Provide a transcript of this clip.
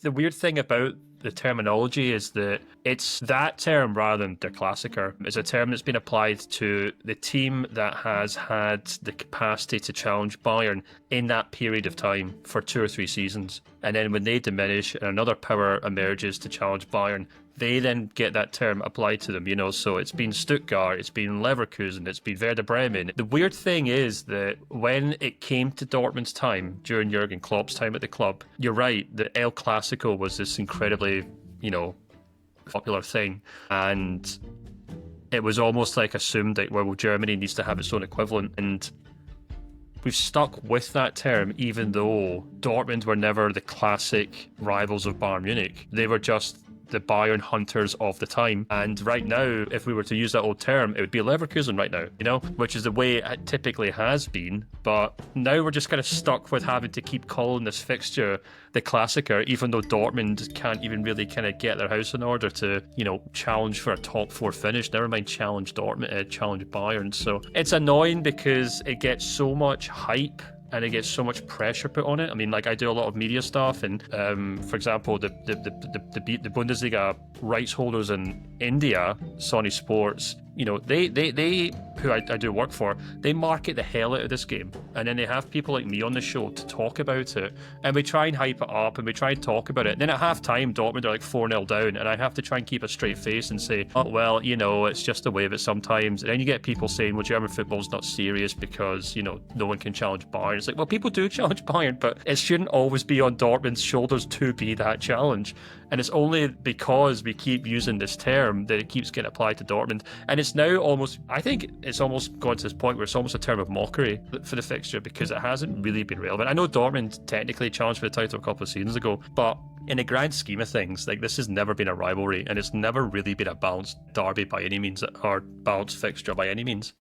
The weird thing about the terminology is that it's that term rather than der Klassiker. It's a term that's been applied to the team that has had the capacity to challenge Bayern in that period of time for 2 or 3 seasons. And then when they diminish and another power emerges to challenge Bayern, they then get that term applied to them, so it's been Stuttgart, it's been Leverkusen, it's been Werder Bremen. The weird thing is that when it came to Dortmund's time, during Jurgen Klopp's time at the club, you're right, the El Clásico was this incredibly, popular thing. And it was almost like assumed that, well, Germany needs to have its own equivalent. And we've stuck with that term, even though Dortmund were never the classic rivals of Bayern Munich. They were just the Bayern hunters of the time. And right now, if we were to use that old term, it would be Leverkusen right now, which is the way it typically has been. But now we're just kind of stuck with having to keep calling this fixture the Klassiker, even though Dortmund can't even really kind of get their house in order to, challenge for a top 4 finish. Never mind challenge Dortmund, challenge Bayern. So it's annoying because it gets so much hype and it gets so much pressure put on it. I mean, I do a lot of media stuff, and for example, the Bundesliga rights holders in India, Sony Sports, they who I do work for, they market the hell out of this game, and then they have people like me on the show to talk about it, and we try and hype it up, and we try and talk about it. And then at half time, Dortmund are like 4-0 down, and I have to try and keep a straight face and say, oh well, it's just the way of it sometimes. And then you get people saying, well, German football's not serious because no one can challenge Bayern. It's like, well, people do challenge Bayern, but it shouldn't always be on Dortmund's shoulders to be that challenge. And it's only because we keep using this term that it keeps getting applied to Dortmund. And it's now I think it's almost gone to this point where it's almost a term of mockery for the fixture, because it hasn't really been relevant. I know Dortmund technically challenged for the title a couple of seasons ago, but in the grand scheme of things, this has never been a rivalry, and it's never really been a balanced derby by any means, or balanced fixture by any means.